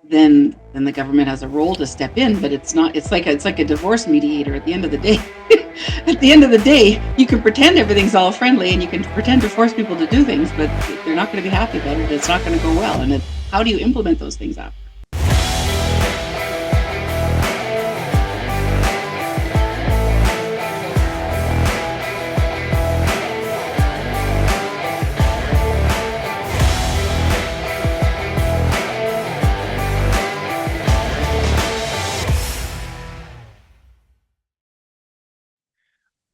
then the government has a role to step in. But it's like a divorce mediator at the end of the day. At the end of the day, you can pretend everything's all friendly and you can pretend to force people to do things, but they're not going to be happy about it. It's not going to go well. And how do you implement those things after?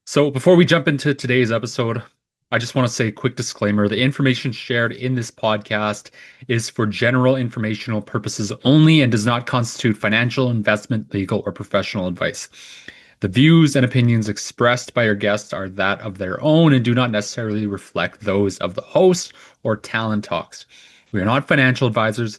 So before we jump into today's episode, I just want to say a quick disclaimer. The information shared in this podcast is for general informational purposes only and does not constitute financial, investment, legal, or professional advice. The views and opinions expressed by our guests are that of their own and do not necessarily reflect those of the host or Talon Talks. We are not financial advisors,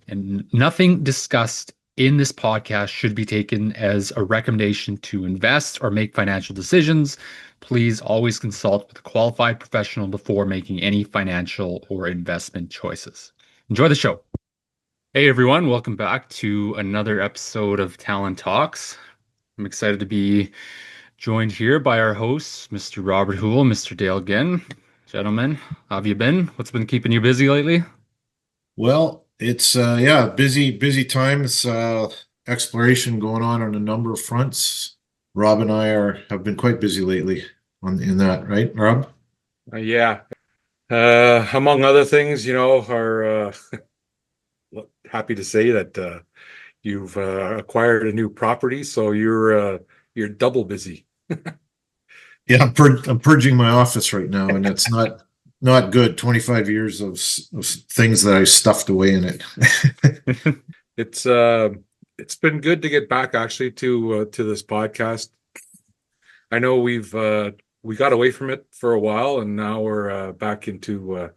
and nothing discussed in this podcast should be taken as a recommendation to invest or make financial decisions. Please always consult with a qualified professional before making any financial or investment choices. Enjoy the show. Hey everyone, welcome back to another episode of Talon Talks. I'm excited to be joined here by our hosts, Mr. Robert Houle, Mr. Dale Ginn. Gentlemen, how have you been? What's been keeping you busy lately? Well, it's yeah, busy times, exploration going on a number of fronts. Rob and I have been quite busy lately in that, right, Rob? Yeah. Among other things, are happy to say that you've acquired a new property, so you're double busy. Yeah, I'm purging my office right now, and it's not good. 25 years of things that I stuffed away in it. It's been good to get back actually to this podcast. I know we got away from it for a while, and now we're back into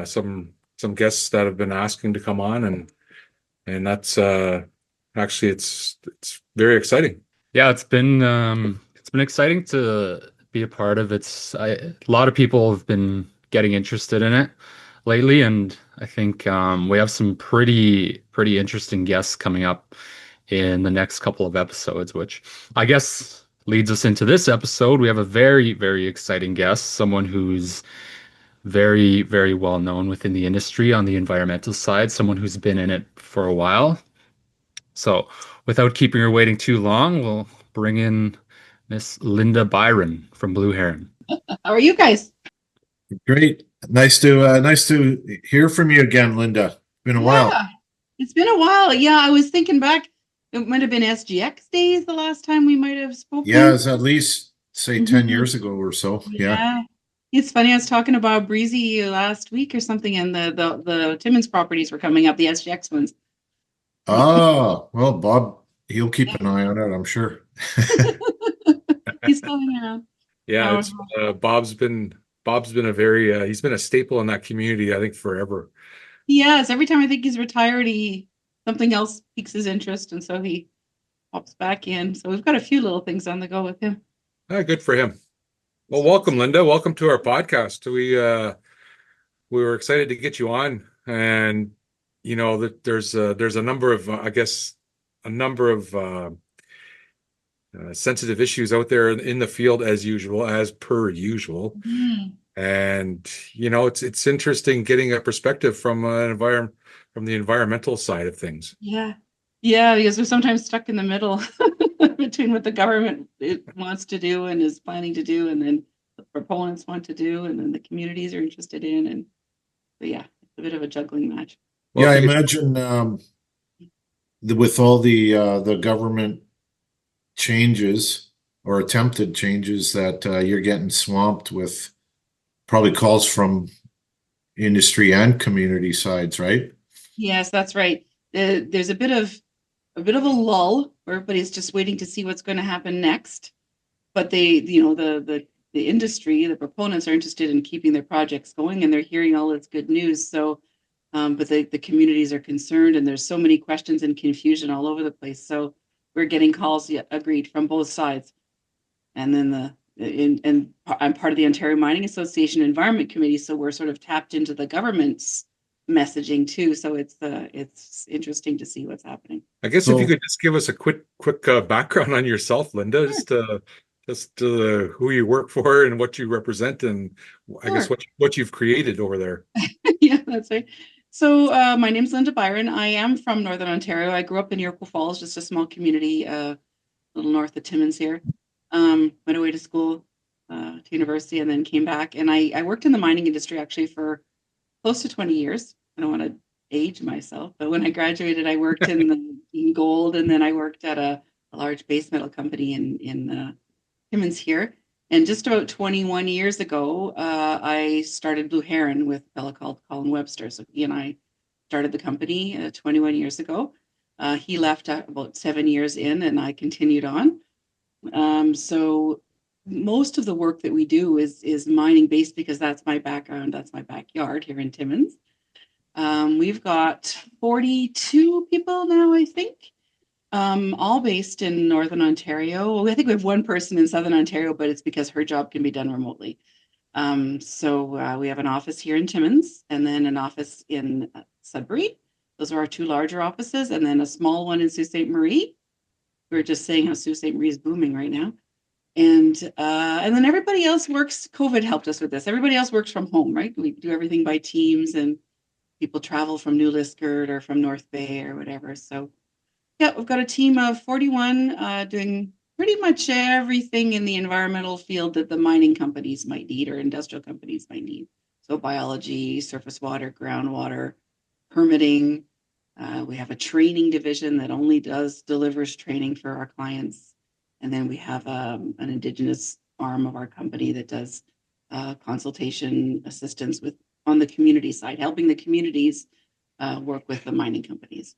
some guests that have been asking to come on, and that's actually it's very exciting. Yeah, it's been exciting to be a part of. A lot of people have been getting interested in it lately, and I think we have some pretty interesting guests coming up in the next couple of episodes, which I guess leads us into this episode. We have a very exciting guest, someone who's very well known within the industry on the environmental side, someone who's been in it for a while. So, without keeping her waiting too long, we'll bring in Miss Linda Byron from Blue Heron. How are you guys? Great. Nice to hear from you again, Linda. Been a while. Yeah, it's been a while. Yeah, I was thinking back. It might have been SGX days the last time we might have spoken. Yeah, it's at least say 10 years ago or so. Yeah. Yeah. It's funny. I was talking about Breezy last week or something, and the Timmins properties were coming up, the SGX ones. Oh, well, Bob, he'll keep an eye on it, I'm sure. He's coming around. Yeah, it's Bob's been a very he's been a staple in that community, I think, forever. Yes, every time I think he's retired, something else piques his interest, and so he pops back in. So we've got a few little things on the go with him. Good for him. Well, welcome, Linda. Welcome to our podcast. We were excited to get you on, and that there's a number of sensitive issues out there in the field as per usual. And it's interesting getting a perspective from the environmental side of things. Yeah, because we're sometimes stuck in the middle between what the government wants to do and is planning to do, and then the proponents want to do, and then the communities are interested in, but yeah, it's a bit of a juggling match. Yeah, I imagine with all the government changes or attempted changes that you're getting swamped with probably calls from industry and community sides, right? Yes, that's right. There's a bit of a lull where everybody's just waiting to see what's going to happen next. But the industry, the proponents are interested in keeping their projects going, and they're hearing all this good news. So, but the communities are concerned, and there's so many questions and confusion all over the place. So we're getting calls, agreed, from both sides. And then I'm part of the Ontario Mining Association Environment Committee, so we're sort of tapped into the government's messaging too. So it's interesting to see what's happening. I guess if you So could just give us a quick background on yourself, Linda, just who you work for and what you represent, and I guess Sure. what you've created over there. Yeah, that's right. So my name's Linda Byron. I am from Northern Ontario. I grew up in Iroquois Falls, just a small community, a little north of Timmins here. Went away to school, to university, and then came back. And I worked in the mining industry actually for close to 20 years. I don't want to age myself, but when I graduated, I worked in gold, and then I worked at a large base metal company in Timmins here. And just about 21 years ago, I started Blue Heron with a fellow called Colin Webster. So he and I started the company 21 years ago. He left about 7 years in, and I continued on. So most of the work that we do is mining based because that's my background, that's my backyard here in Timmins. We've got 42 people now, I think, all based in Northern Ontario. I think we have one person in Southern Ontario, but it's because her job can be done remotely. So we have an office here in Timmins, and then an office in Sudbury. Those are our two larger offices, and then a small one in Sault Ste. Marie. We were just saying how Sault Ste. Marie is booming right now. And then everybody else works. COVID helped us with this. Everybody else works from home, right? We do everything by Teams, and people travel from New Liskeard or from North Bay or whatever. So yeah, we've got a team of 41 doing pretty much everything in the environmental field that the mining companies might need or industrial companies might need. So biology, surface water, groundwater, permitting. We have a training division that only delivers training for our clients. And then we have an Indigenous arm of our company that does consultation assistance on the community side, helping the communities work with the mining companies.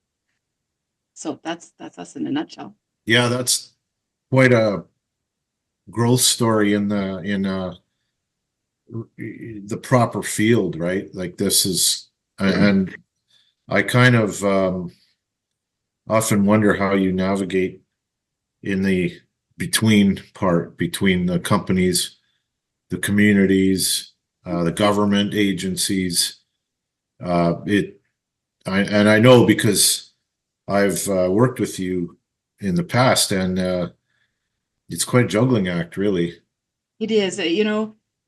So that's us in a nutshell. yeah, that's quite a growth story in the proper field, right? Like this is, and I kind of often wonder how you navigate in the between part between the companies, the communities, the government agencies. I know because I've worked with you in the past, and it's quite a juggling act, really. It is,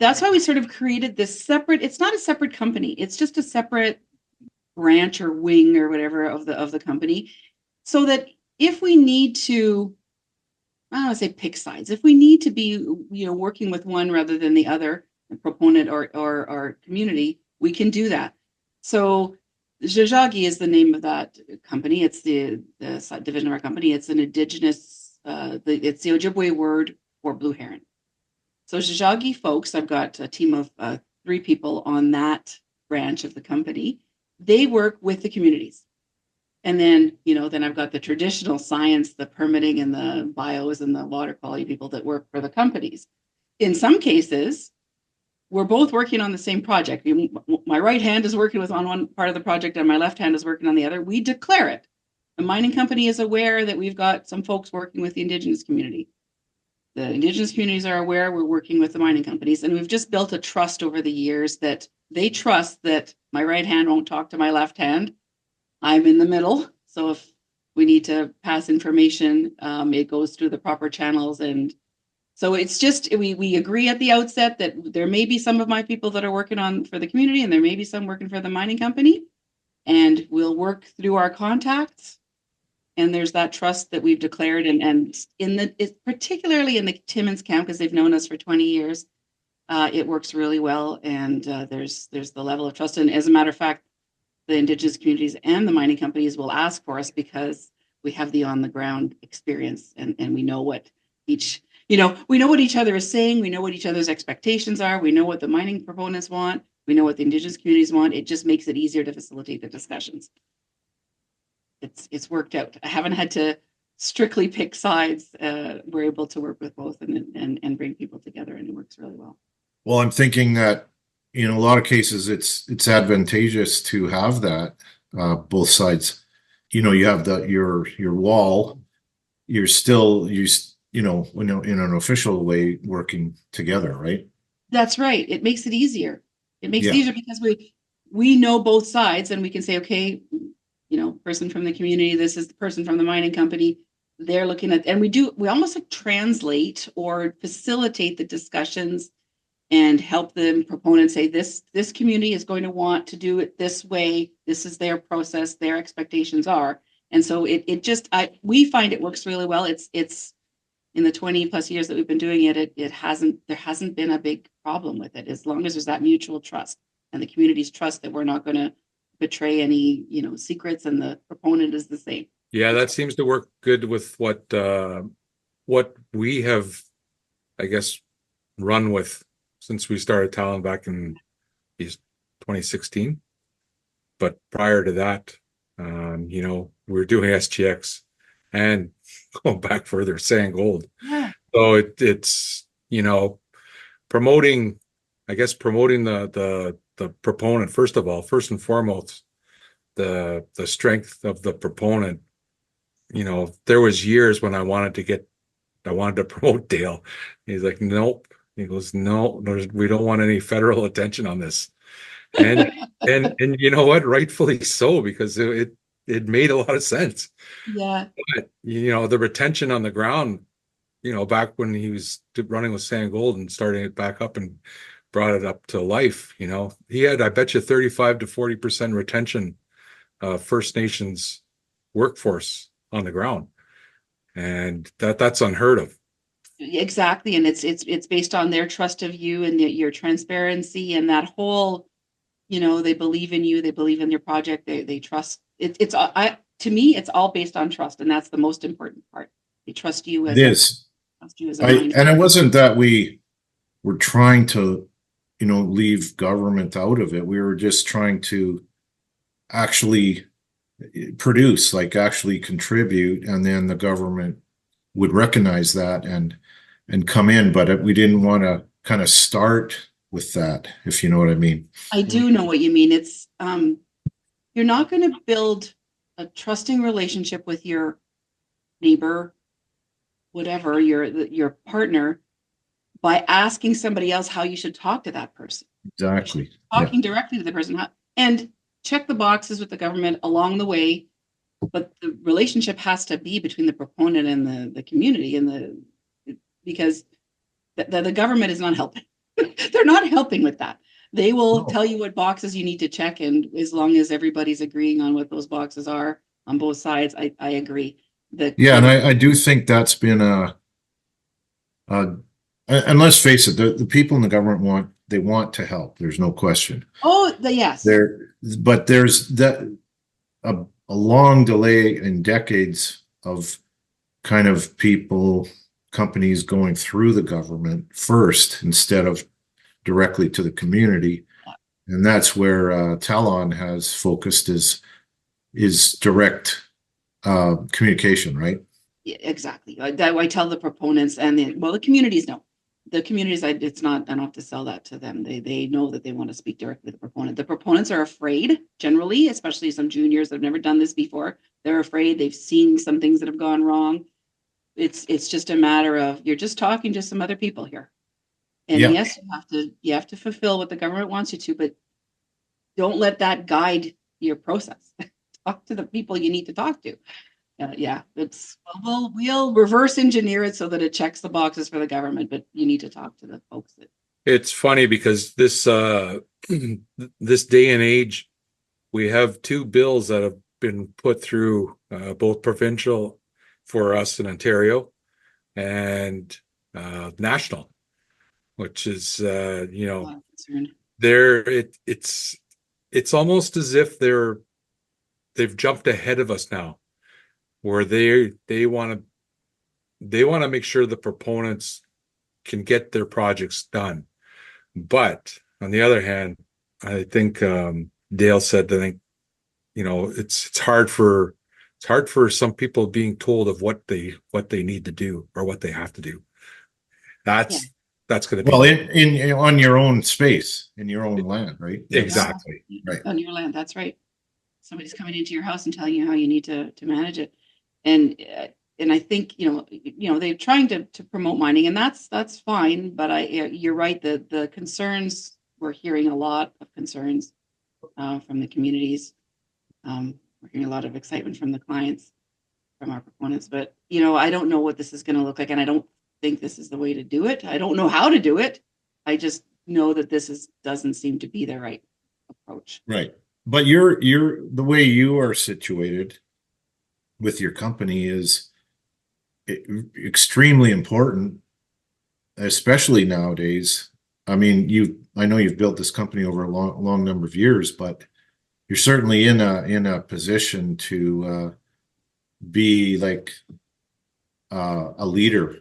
that's why we sort of created this separate, it's not a separate company. It's just a separate branch or wing or whatever of the company. So that if we need to, I don't want to say pick sides, if we need to be, working with one rather than the other, the proponent or community, we can do that. So Jajagi is the name of that company. It's the division of our company. It's an Indigenous, it's the Ojibwe word for Blue Heron. So Jajagi folks, I've got a team of 3 people on that branch of the company. They work with the communities. And then, then I've got the traditional science, the permitting and the bios and the water quality people that work for the companies. In some cases, we're both working on the same project. My right hand is working on one part of the project and my left hand is working on the other. We declare it. The mining company is aware that we've got some folks working with the Indigenous community. The Indigenous communities are aware we're working with the mining companies, and we've just built a trust over the years that they trust that my right hand won't talk to my left hand. I'm in the middle. So if we need to pass information, it goes through the proper channels. And so it's just, we agree at the outset that there may be some of my people that are working on for the community, and there may be some working for the mining company, and we'll work through our contacts. And there's that trust that we've declared, and particularly in the Timmins camp, because they've known us for 20 years, it works really well. And there's the level of trust. And as a matter of fact, the Indigenous communities and the mining companies will ask for us because we have the on the ground experience, and we know what we know what each other is saying. We know what each other's expectations are. We know what the mining proponents want. We know what the Indigenous communities want. It just makes it easier to facilitate the discussions. It's worked out. I haven't had to strictly pick sides. We're able to work with both and bring people together, and it works really well. Well, I'm thinking that in a lot of cases it's advantageous to have that both sides. You have your wall. You're still in an official way working together, right? That's right. It makes it easier. It makes it easier because we know both sides, and we can say, okay, person from the community, this is the person from the mining company. They're looking at, and we almost like translate or facilitate the discussions and help the proponents say this community is going to want to do it this way. This is their process, their expectations are. And so we find it works really well. It's in the 20 plus years that we've been doing it, there hasn't been a big problem with it, as long as there's that mutual trust and the community's trust that we're not going to betray any, secrets, and the proponent is the same. Yeah, that seems to work good with what we have, I guess, run with since we started Talon back in 2016. But prior to that, we were doing SGX and going back further, Sand Gold. Yeah. So it's promoting the proponent first and foremost, the strength of the proponent. There was years when I wanted to promote Dale. He's like, nope. He goes, no, we don't want any federal attention on this. And you know what? Rightfully so, because it made a lot of sense. Yeah. But the retention on the ground, back when he was running with Sand Gold and starting it back up and brought it up to life, he had, I bet you, 35 to 40% retention, First Nations workforce on the ground, and that's unheard of. Exactly, and it's based on their trust of you and your transparency and that whole, they believe in you, they believe in your project, they trust. To me, it's all based on trust, and that's the most important part. They trust you as a miner. And it wasn't that we were trying to, leave government out of it. We were just trying to actually produce, like actually contribute, and then the government would recognize that and come in. But we didn't want to kind of start with that, if you know what I mean. I do know what you mean. It's you're not going to build a trusting relationship with your neighbor, whatever, your partner, by asking somebody else how you should talk to that person. Exactly. Talking directly to the person, and check the boxes with the government along the way, but the relationship has to be between the proponent and the community, because the government is not helping. They're not helping with that. They will tell you what boxes you need to check, and as long as everybody's agreeing on what those boxes are on both sides, I agree. And I do think that's been and let's face it, the people in the government want to help. There's no question. Yes. But there's a long delay in decades of kind of companies going through the government first instead of directly to the community. And that's where Talon has focused is direct communication, right? Yeah, exactly. I tell the proponents and the communities know. The communities, I don't have to sell that to them. They know that they want to speak directly to the proponent. The proponents are afraid, generally, especially some juniors that have never done this before. They're afraid. They've seen some things that have gone wrong. It's just a matter of, you're just talking to some other people here. And yes, you have to fulfill what the government wants you to, but don't let that guide your process. Talk to the people you need to talk to. We'll reverse engineer it so that it checks the boxes for the government, but you need to talk to the folks. It's funny because this this day and age, we have two bills that have been put through, both provincial for us in Ontario and national, which is it's almost as if they've jumped ahead of us now, where they want to make sure the proponents can get their projects done. But on the other hand, I think Dale said that it's hard for some people being told of what they need to do or what they have to do. That's going to be in on your own space, in your own land, right? Exactly. Right. On your land, that's right. Somebody's coming into your house and telling you how you need to manage it. And I think they're trying to promote mining, and that's fine. But you're right. The concerns, we're hearing a lot of concerns from the communities. We're hearing a lot of excitement from the clients, from our proponents, but I don't know what this is going to look like, and I don't think this is the way to do it. I don't know how to do it. I just know that doesn't seem to be the right approach. Right. But you're the way you are situated with your company is extremely important, especially nowadays. I mean, I know you've built this company over a long number of years, but you're certainly in a position to be like a leader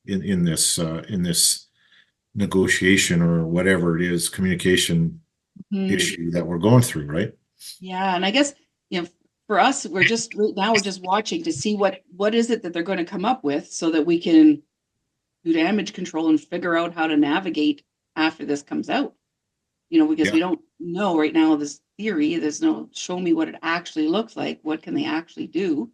in this negotiation or whatever it is, communication issue that we're going through, right? Yeah, and I guess for us, we're just watching to see what is it that they're going to come up with, so that we can do damage control and figure out how to navigate after this comes out. Because we don't know right now this theory. There's no show me what it actually looks like. What can they actually do?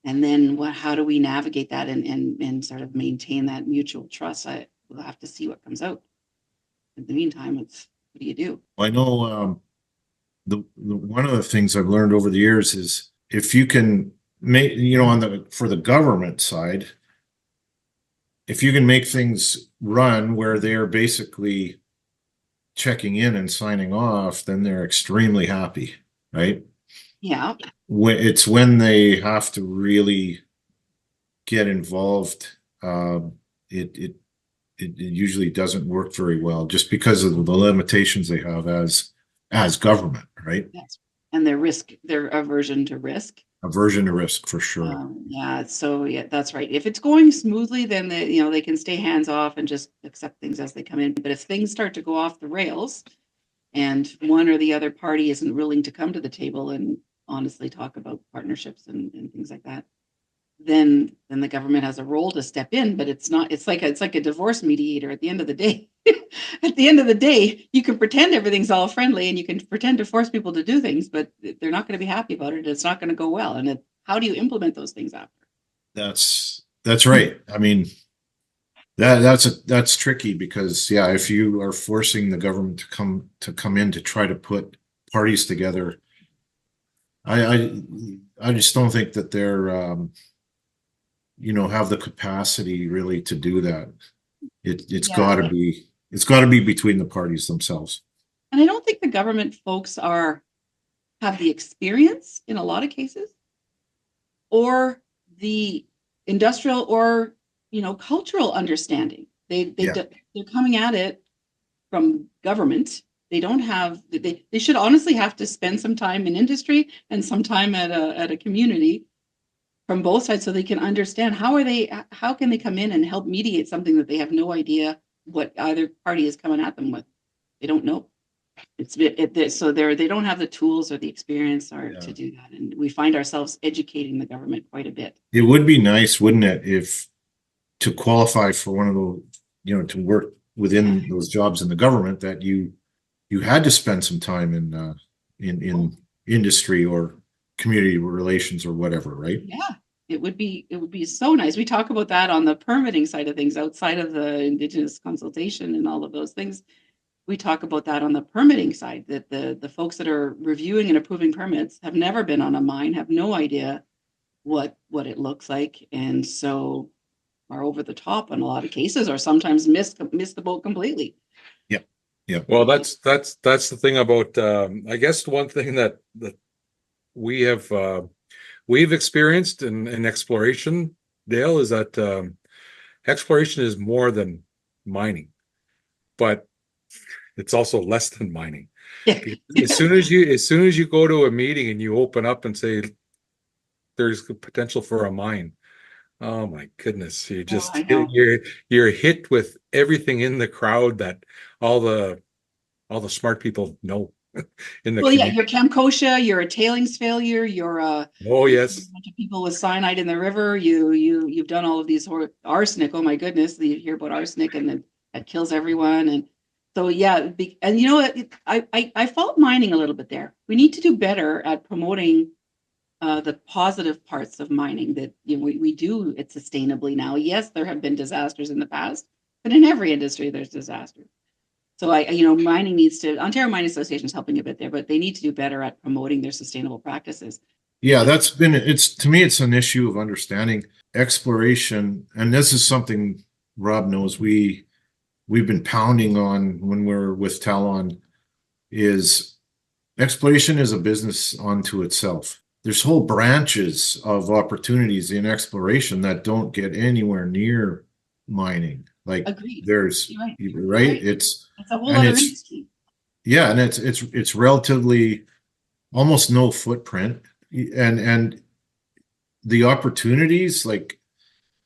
And then how do we navigate that and sort of maintain that mutual trust? We'll have to see what comes out. In the meantime, what do you do? I know the one of the things I've learned over the years is if you can make, for the government side, if you can make things run where they're basically checking in and signing off, then they're extremely happy, right? Yeah. It's when they have to really get involved, it usually doesn't work very well, just because of the limitations they have as government, right? Yes. And their aversion to risk. Aversion to risk, for sure. So that's right. If it's going smoothly, then they can stay hands off and just accept things as they come in. But if things start to go off the rails, and one or the other party isn't willing to come to the table and honestly talk about partnerships and things like that, then the government has a role to step in. But it's like a divorce mediator at the end of the day. At the end of the day, you can pretend everything's all friendly and you can pretend to force people to do things, but they're not going to be happy about it. It's not going to go well. And how do you implement those things after? That's right. I mean, that's tricky, because if you are forcing the government to come in to try to put parties together, I just don't think that they're have the capacity really to do that. It's got to be between the parties themselves. And I don't think the government folks have the experience in a lot of cases, or the industrial or cultural understanding. They're coming at it from government. They don't have. They should honestly have to spend some time in industry and some time at a community from both sides, so they can understand how can they come in and help mediate something that they have no idea what either party is coming at them with. They don't know. So they don't have the tools or the experience to do that, and we find ourselves educating the government quite a bit. It would be nice, wouldn't it, if to qualify for one of those, to work within those jobs in the government, that you had to spend some time in industry or community relations or whatever, right? Yeah, it would be so nice. We talk about that on the permitting side of things, outside of the Indigenous consultation and all of those things. We talk about that on the permitting side, that the folks that are reviewing and approving permits have never been on a mine, have no idea what it looks like, and so are over the top in a lot of cases, or sometimes miss the boat completely. Yep. Well, that's the thing about I guess one thing that we've experienced in exploration, Dale, is that exploration is more than mining, but it's also less than mining. Yeah. As soon as you go to a meeting and you open up and say there's potential for a mine, oh my goodness, you're hit with everything in the crowd that all the smart people know. In the community. You're Kamkosha, you're a tailings failure, you're a yes, a bunch of people with cyanide in the river. You've done all of these arsenic. Oh my goodness, you hear about arsenic and then that kills everyone. And so and I fault mining a little bit there. We need to do better at promoting the positive parts of mining, that we do it sustainably now. Yes, there have been disasters in the past, but in every industry there's disasters. So mining needs to, Ontario Mining Association is helping a bit there, but they need to do better at promoting their sustainable practices. Yeah, to me, it's an issue of understanding exploration. And this is something Rob knows we've been pounding on when we're with Talon, is exploration is a business unto itself. There's whole branches of opportunities in exploration that don't get anywhere near mining. Like Agreed. there's You're right. right. It's a whole other industry. Yeah, and it's relatively almost no footprint, and the opportunities like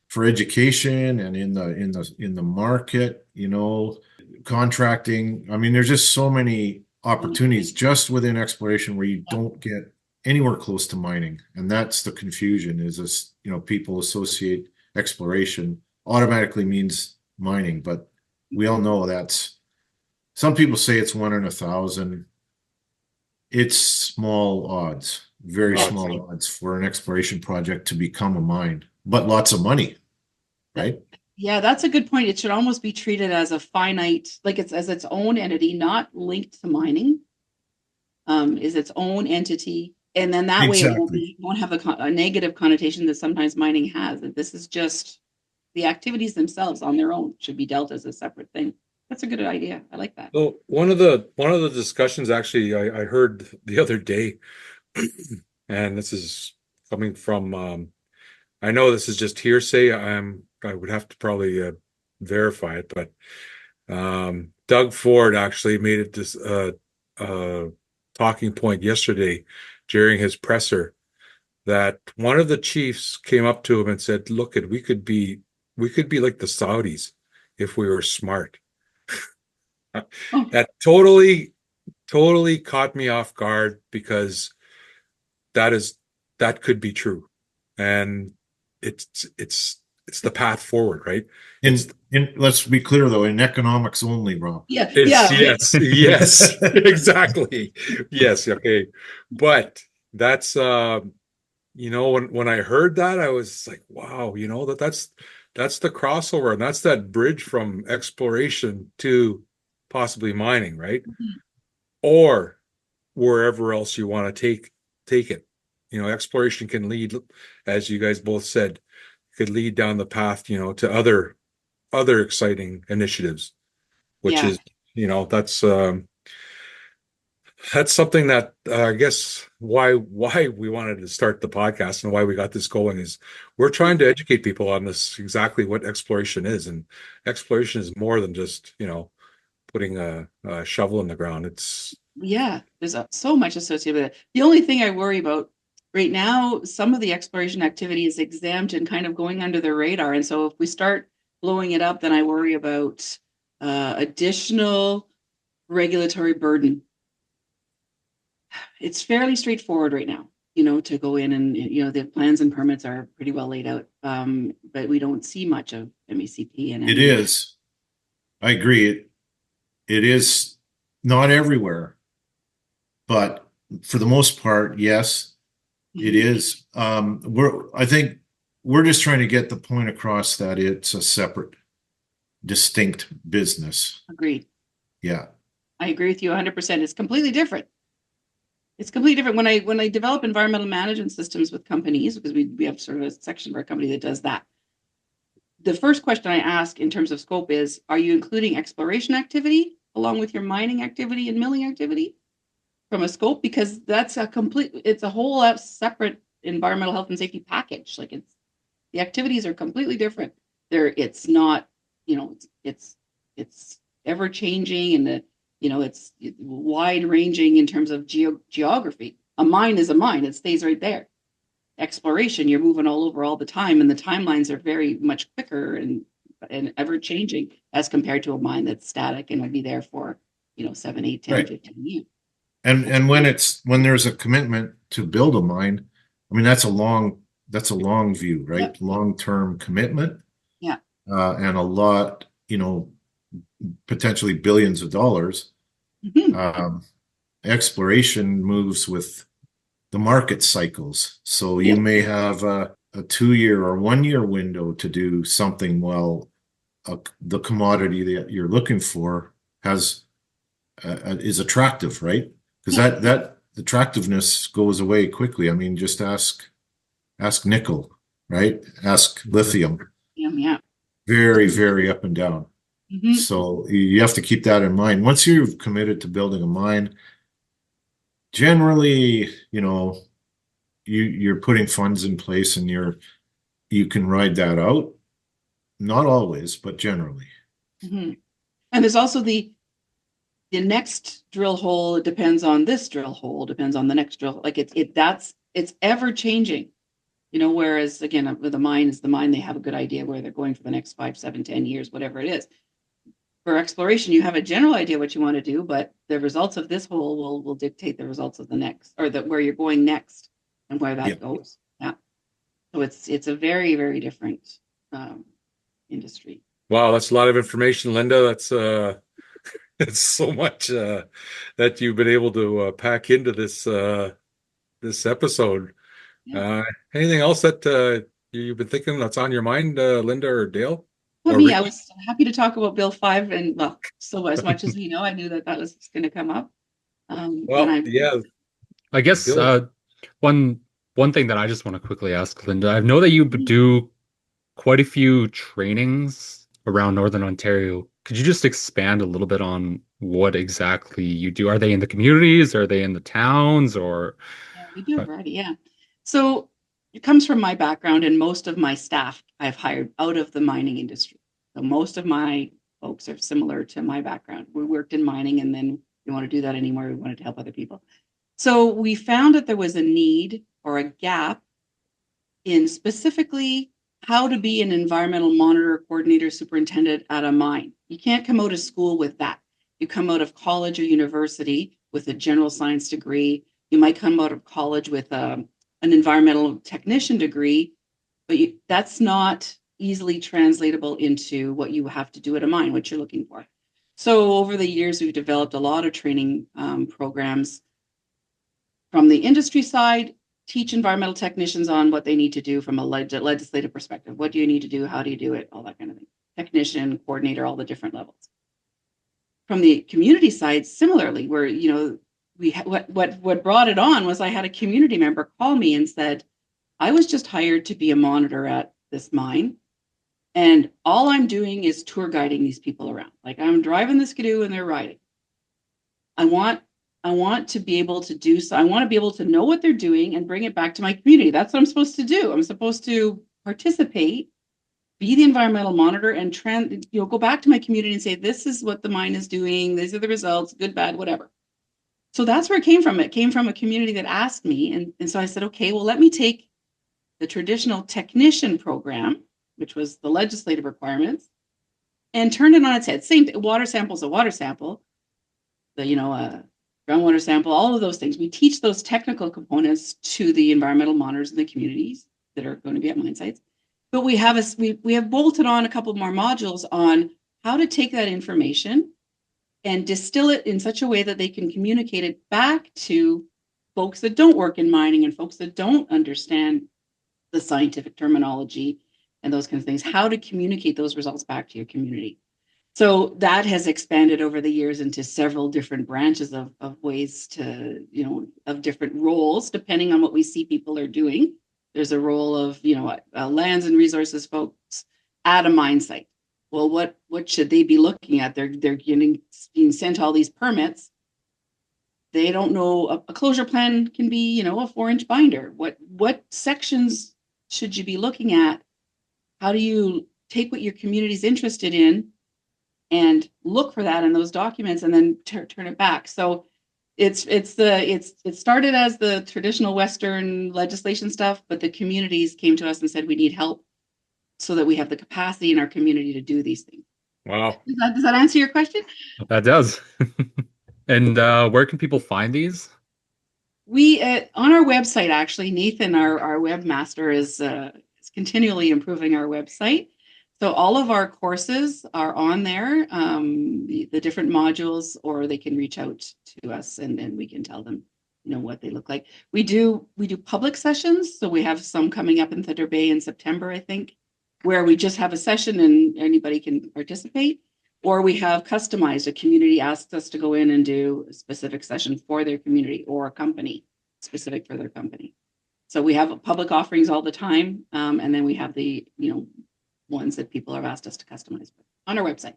for education and in the market, contracting. I mean, there's just so many opportunities just within exploration where you don't get anywhere close to mining, and that's the confusion. Is this, people associate exploration automatically means mining, but we all know that's, some people say it's 1 in 1,000. It's small odds, very small odds for an exploration project to become a mine, but lots of money, right? Yeah, that's a good point. It should almost be treated as a finite, like it's as its own entity, not linked to mining. Is its own entity, and then that way it won't have a negative connotation that sometimes mining has. That this is just the activities themselves on their own should be dealt as a separate thing. That's a good idea. I like that. So one of the discussions actually I heard the other day, and this is coming from I know this is just hearsay. I would have to probably verify it, but Doug Ford actually made it this talking point yesterday during his presser, that one of the chiefs came up to him and said, "Look, we could be like the Saudis if we were smart." That totally caught me off guard, because that could be true, and it's the path forward, right? Let's be clear though, in economics only, Rob. Yes, exactly. Yes, okay. But that's when I heard that, I was like, wow, that's the crossover, and that's that bridge from exploration to possibly mining, right? Mm-hmm. Or wherever else you want to take it. Exploration can lead, as you guys both said, could lead down the path, to other exciting initiatives, which is, that's something that I guess why we wanted to start the podcast and why we got this going is we're trying to educate people on this, exactly what exploration is. And exploration is more than just, putting a shovel in the ground. There's so much associated with it. The only thing I worry about right now, some of the exploration activity is exempt and kind of going under the radar. And so if we start blowing it up, then I worry about additional regulatory burden. It's fairly straightforward right now, to go in and, the plans and permits are pretty well laid out. But we don't see much of MECP. And it is. I agree. It is not everywhere, but for the most part, yes, it is. I think we're just trying to get the point across that it's a separate, distinct business. Agreed. Yeah. I agree with you 100%. It's completely different. It's completely different. When I develop environmental management systems with companies, because we have sort of a section of our company that does that. The first question I ask in terms of scope is, are you including exploration activity along with your mining activity and milling activity from a scope? Because that's it's a whole separate environmental health and safety package. Like the activities are completely different. It's not, it's ever changing, and it's wide ranging in terms of geography. A mine is a mine. It stays right there. Exploration, you're moving all over all the time, and the timelines are very much quicker and ever changing as compared to a mine that's static and would be there for 7, 8, 10, 15 years. And when there's a commitment to build a mine, I mean, that's a long view, right? Yep. Long-term commitment. Yeah. And a lot, potentially billions of dollars. Mm-hmm. Exploration moves with the market cycles. So you may have a 2-year or 1-year window to do something while the commodity that you're looking for has is attractive, right? Because that attractiveness goes away quickly. I mean, just ask nickel, right? Ask lithium. Yeah. Very, very up and down. Mhm. So you have to keep that in mind. Once you've committed to building a mine, generally, you're putting funds in place and you can ride that out. Not always, but generally. Mhm. And there's also the next drill hole. It depends on this drill hole, depends on the next drill. Like it's ever changing. Whereas again, with the mine is the mine, they have a good idea where they're going for the next 5, 7, 10 years, whatever it is. For exploration, you have a general idea what you want to do, but the results of this hole will dictate the results of the next, or where you're going next and where that goes. Yeah. So it's a very, very different industry. Wow, that's a lot of information, Linda. That's it's so much that you've been able to pack into this episode. Anything else that you've been thinking that's on your mind, Linda or Dale? Well, Or me, Rick? I was happy to talk about Bill 5, and well, so as much as we know, I knew that was going to come up. And Well, yeah, I guess Bill. one thing that I just want to quickly ask, Linda, I know that you do quite a few trainings around Northern Ontario. Could you just expand a little bit on what exactly you do? Are they in the communities? Are they in the towns? Or Yeah, we do a variety, yeah. So it comes from my background, and most of my staff I've hired out of the mining industry. So most of my folks are similar to my background. We worked in mining, and then we want to do that anymore. We wanted to help other people. So we found that there was a need or a gap in specifically how to be an environmental monitor, coordinator, superintendent at a mine. You can't come out of school with that. You come out of college or university with a general science degree. You might come out of college with an environmental technician degree, but that's not easily translatable into what you have to do at a mine, what you're looking for. So over the years, we've developed a lot of training programs from the industry side, teach environmental technicians on what they need to do from a legislative perspective. What do you need to do? How do you do it? All that kind of thing. Technician, coordinator, all the different levels. From the community side, similarly, where what brought it on was I had a community member call me and said, I was just hired to be a monitor at this mine, and all I'm doing is tour guiding these people around. Like I'm driving the skidoo and they're riding. I want to be able to do so. I want to be able to know what they're doing and bring it back to my community. That's what I'm supposed to do. I'm supposed to participate, be the environmental monitor, and go back to my community and say, this is what the mine is doing. These are the results, good, bad, whatever. So that's where it came from. It came from a community that asked me. And so I said, okay, well, let me take the traditional technician program, which was the legislative requirements, and turn it on its head. Same water sample is a water sample. Groundwater sample, all of those things. We teach those technical components to the environmental monitors in the communities that are going to be at mine sites. But we have bolted on a couple more modules on how to take that information and distill it in such a way that they can communicate it back to folks that don't work in mining and folks that don't understand the scientific terminology and those kinds of things, how to communicate those results back to your community. So that has expanded over the years into several different branches of ways to, of different roles, depending on what we see people are doing. There's a role of, lands and resources folks at a mine site. Well, what should they be looking at? They're being sent all these permits. They don't know a closure plan can be, a 4-inch binder. What sections should you be looking at? How do you take what your community's interested in and look for that in those documents and then turn it back? So it started as the traditional Western legislation stuff, but the communities came to us and said we need help so that we have the capacity in our community to do these things. Wow. Does that answer your question? that does. And where can people find these? We on our website, actually, Nathan, our webmaster, is continually improving our website. So all of our courses are on there, the different modules, or they can reach out to us and we can tell them, what they look like. We do public sessions. So we have some coming up in Thunder Bay in September, I think, where we just have a session and anybody can participate. or we have customized. A community asks us to go in and do a specific session for their community, or a company specific for their company. So we have public offerings all the time, and then we have the ones that people have asked us to customize on our website,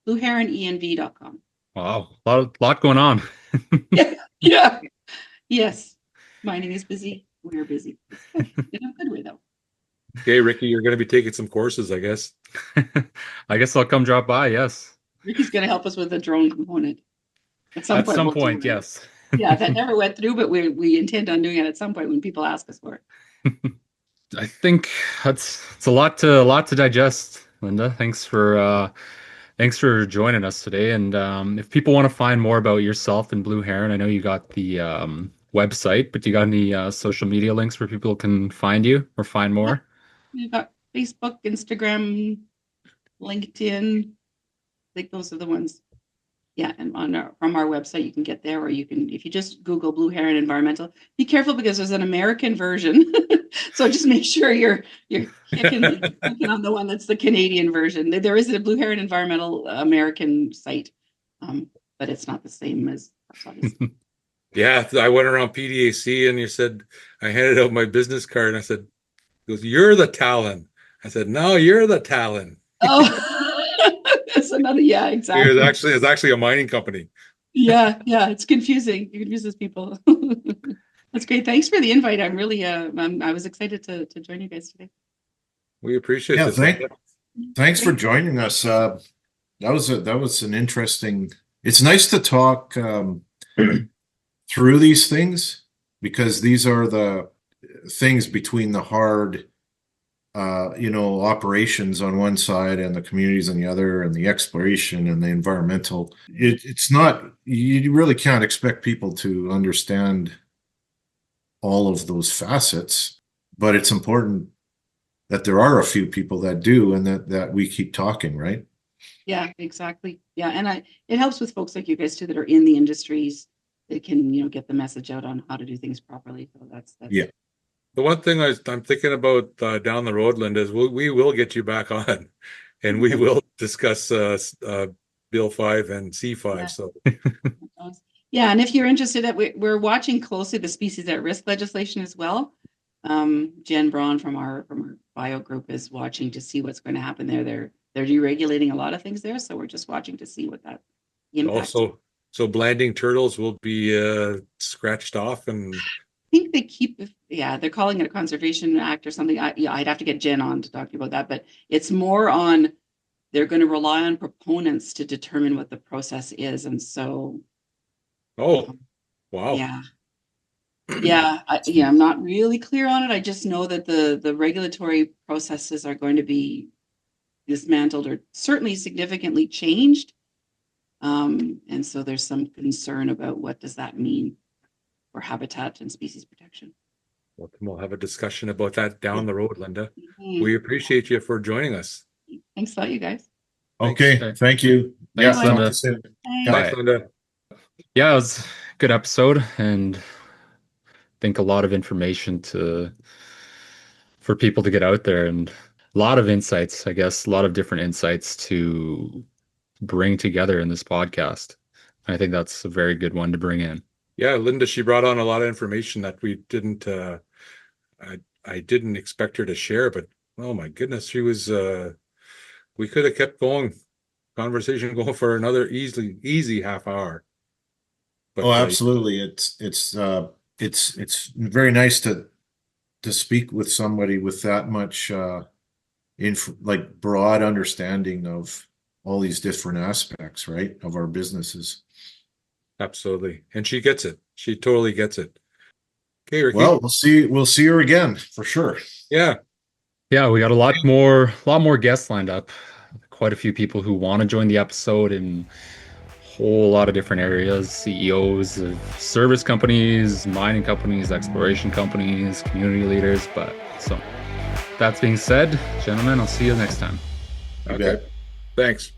blueheronenv.com. Wow, a lot going on. Yeah. Yes. Mining is busy. We're busy. In a good way, though. Okay, Ricky, you're going to be taking some courses, I guess. I guess I'll come drop by. Yes. Ricky's going to help us with the drone component. At some At point, some we'll do point, it. yes. Yeah, that never went through, but we intend on doing it at some point when people ask us for it. I think it's a lot to digest, Linda. Thanks for joining us today. And if people want to find more about yourself and Blue Heron, I know you got the website, but do you got any social media links where people can find you or find more? We've got Facebook, Instagram, LinkedIn. I think those are the ones. Yeah, and from our website you can get there, or you can, if you just Google Blue Heron Environmental. Be careful because there's an American version, so just make sure you're clicking on the one that's the Canadian version. There is a Blue Heron Environmental American site, but it's not the same as. Yeah, I went around PDAC and you said, I handed out my business card and I said, he goes, "You're the Talon." I said, "No, you're the Talon." Oh, that's another. Yeah, exactly. It's actually a mining company. Yeah, it's confusing. It confuses people. That's great. Thanks for the invite. I'm really, I was excited to join you guys today. We appreciate Yeah, it. thanks for joining us. That was an interesting. It's nice to talk through these things, because these are the things between the hard operations on one side and the communities on the other, and the exploration and the environmental. It's not, you really can't expect people to understand all of those facets, but it's important that there are a few people that do, and that we keep talking, right? Yeah, exactly. Yeah, and it helps with folks like you guys too that are in the industries that can get the message out on how to do things properly. So that's Yeah. The one thing I'm thinking about down the road, Linda, is we will get you back on, and we will discuss Bill 5 and C5. Yeah. So yeah, and if you're interested, we're watching closely the species at risk legislation as well. Jen Braun from our bio group is watching to see what's going to happen there. They're deregulating a lot of things there, so we're just watching to see what that impacts. also, so blanding turtles will be scratched off, and I think they keep, they're calling it a conservation act or something. I'd have to get Jen on to talk to you about that, but it's more on, they're going to rely on proponents to determine what the process is. And so. Oh, wow. Yeah. I'm not really clear on it. I just know that the regulatory processes are going to be dismantled or certainly significantly changed. And so there's some concern about what does that mean for habitat and species protection. Well, we'll have a discussion about that down the road, Linda. We appreciate you for joining us. Thanks a lot, you guys. Okay, thank you. Thanks, Yeah, Linda. talk to you soon. Thanks, Linda. Yeah, it was a good episode, and I think a lot of information for people to get out there, and a lot of insights, I guess, a lot of different insights to bring together in this podcast. I think that's a very good one to bring in. Yeah, Linda, she brought on a lot of information that we didn't, I didn't expect her to share, but oh my goodness, she was, we could have kept conversation going for another easy half hour. But, absolutely. It's very nice to speak with somebody with that much, broad understanding of all these different aspects, right, of our businesses. Absolutely. And she gets it. She totally gets it. Okay, Ricky. Well, we'll see her again for sure. Yeah. Yeah, we got a lot more guests lined up. Quite a few people who want to join the episode in a whole lot of different areas. CEOs of service companies, mining companies, exploration companies, community leaders. But so that being said, gentlemen, I'll see you next time. Okay. Thanks.